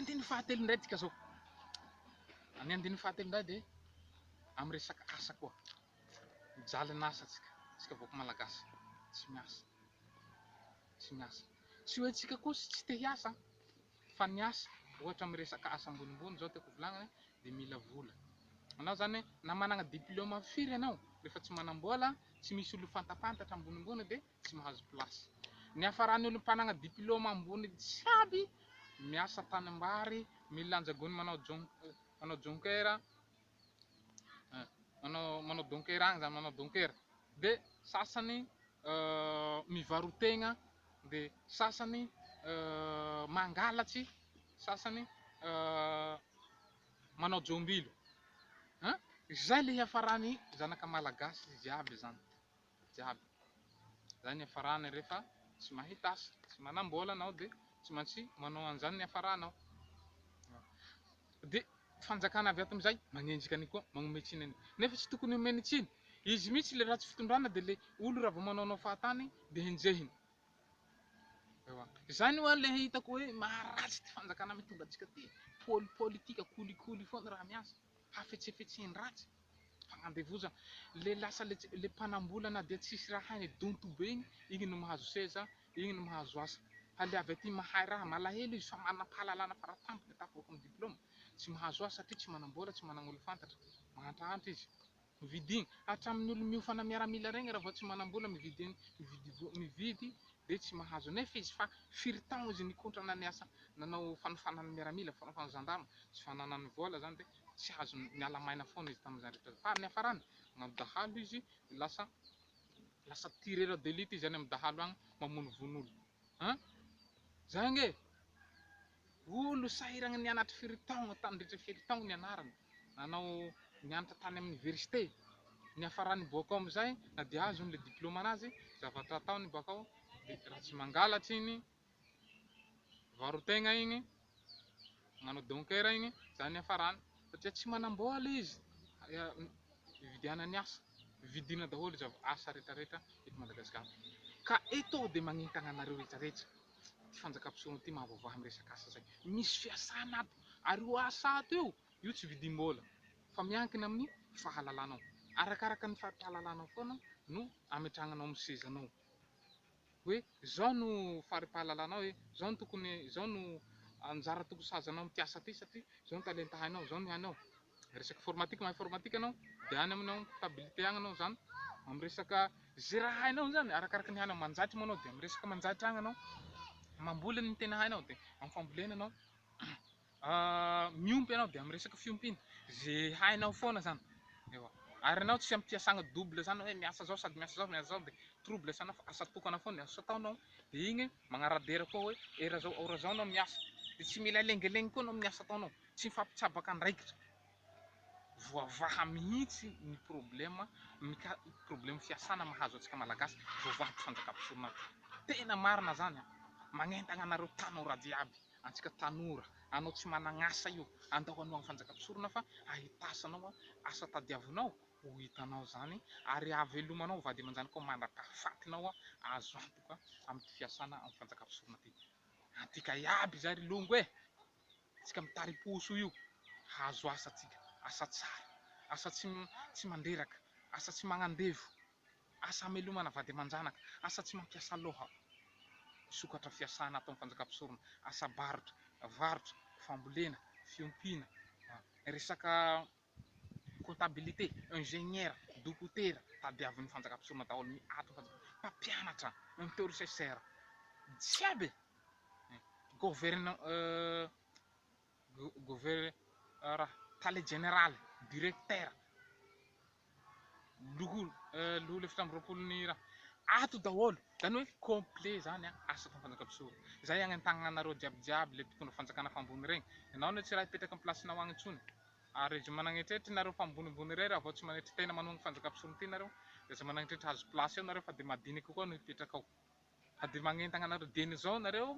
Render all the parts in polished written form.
andiny fahatelo indray tsika zao. Any andiny fahatelo indray de amy resaka asa koa. Mijaly n'asa tsika vaoko malagasy. Tsy miasa. Tsy hoe tsika kosa tsy te hiasa, fa ny asa ohatra amy resaka asa ambonimbony zao tiako volagnina de mila vola. Anao zany na managna diplôma firy anao, rehefa tsy manam-bola, tsy misy olo fantapantatra ambonimbony de tsy mahazo plasy. Ny hafarany olo mpanagna diplôma ambony jiaby miasa tany ambary, milanja gony manao jonkera, manao donkera agny zany, manao donkera. De sasany mivarotegna, de sasany mangalatsy, sasany manao jombilo. Zay le hiafarany zanaka malagasy jiaby zany. Jiaby. Zay ny hiafarany rehefa tsy mahita asa, tsy manam-bola anao de tsy maintsy manao an'izany ny hiafaranao. De fanjakana avy ato am'izay magnenjika an'igny koa, magnome tsiny an'igny. Nefa tsy tokony omeny tsiny. Izy mihitsy le ratsy fitondrana de le olo raha vao manaonao fahatany de henjehiny. Ewa. Zany hoy le hitako hoe maharatsy ty fanjakana mitondra antsika ty. Politika kolikoly foana raha miasa. Hafetsefetseny ratsy. Fagnandevozana. Le lasa le mpanambola de tsisy raha hainy donto be igny no mahazo seza, igny no mahazo asa. Haliavy aty mahay raha malahelo izy fa manam-pahalalana faratampoka tapoko amy diplôma. Tsy mahazo asa satria tsy manam-bola, tsy managna olo fantatra. Mahantrahatra izy. Mividy igny. Hatramin'ny olo miofana miaramila regny raha vao tsy manam-bola mividy de tsy mahazo. Nefa izy fa firy taogno izy nikontrana niasa nanao fanofanana miaramila, fanofana gendarme, tsy fananany vola zany de tsy azo miala maina foana izy tam'izany rehetra. Fa ny hafarany magnano dahalo izy, lasa tireur d'élite izy any amy dahalo agny mamono von'olo. Zay nge olo sahiragna nianatra firy taogno, tandritra firy taogno nianarana, nanao nianatra tany amin'ny université. Ny hafarany boaka ao am'izay na de azony le diplôma anazy, zavatra ataony bakao de raha tsy mangalatry igny, varotegna igny, manao donkera igny, zany hafarany satria tsy manam-bola izy. Ividiana ny asa, vidina daholo asa rehetrarehetra eto Madagasikara. Ka eto de magnentagna anareo rehetrarehetra. Ty fanjakam-pisorona ty mahavaovao amy resaka asa zay. Misy fiasana ato, ary io asa ato io tsy vidim-bola fa miankina amin'ny fahalalanao. Arakaraka ny fahalalanao foana no ametrahanao amy sezanao. Hoe zao no fari-pahalalanao, zao no tokony, zao no anjara tokony sazanao am'ty asa ty satria zao ny talenta hainao, zao ny hainao. Resaka informatika, mahay informatika anao de any aminao comptabilité agny anao zany. Amy resaka ze raha hainao zany, arakaraka ny hainao, manjaitra moa anao de amy resaka manjaitra agny anao. Mamboly ny tena hainao de amy fambolena anao. Miompy anao de amy resaka fiompiana. Ze hainao foana zany. Ewa. Ary anao tsy ampiasagna double zany hoe miasa zao sady miasa zao de trouble isanao fa asa tokana foana asa ataonao. De igny magnara-dera koa hoe era zao anao miasa. De tsy mila lengeleny koa anao amin'ny asa ataonao. Tsy mifampitsabaka andraikitra. Voavaha mihitsy ny problème fiasana mahazo antsika malagasy voavaha ty fanjakam-pisorona ty. Tena marina zany. Magnentagna anareo tanora jiaby, antsika tanora, anao tsy managna asa io, andao anoagny fanjakam-pisorona fa ahitasanao asa tadiavinao ho hitanao zany ary ahavelomanao vady aman-janany koa mandrapahafatinao azo antoka amy ty fiasana amy fanjakam-pisorona ty. Antika iaby zay ry longo e, tsika mitari-poso io, hahazo asa tsika, asa tsara, asa tsy mandreraka, asa tsy magnandevo, asa amelomana vady aman-janaka, asa tsy mampiasa loha. Sokatra fiasana ato amy fanjakam-pisorona, asa barotra, varotra, fambolena, fiompiana, resaka comptabilité, ingénieur, dokotera, tadiavin'ny fanjakam-pisorona daholo miato mpampianatra, théoricien, jiaby. Palais général, directeur, loholo efatra amby roapolo ny raha. Ato daholo, zany hoe complet zany asa ato amy fanjakam-pisorona. Zay agnentagnana anareo jiabijiaby le mpitondra fanjakana fa ambony regny. Ianao ne tsy raha hipetraka amy placenao agny intsony. Ary izy managnetrehitra nareo fa ambonimbony rey raha vao tsy manaitry tena manognona fanjakam-pisorona ty nareo, de aza managnetrehitra hazo place eo nareo fa de madiniky koa no hipetraka ao. Sady magnentagna anareo dieny zao nareo,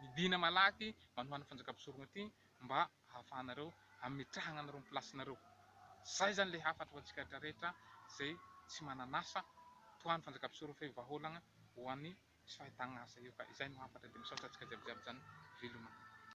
midina malaky manohana fanjakam-pisorona ty mba ahafahanareo ametrahagna anareo amy placenareo. Zay zany le hafatra ho antsika rehetrarehetra zay tsy manan'asa, tohany fanjakam-pisorona fa vahaolagna ho an'ny tsy fahitana asa io. Ka izay no hafatra de misaotra antsika jiabijiaby zany velomana.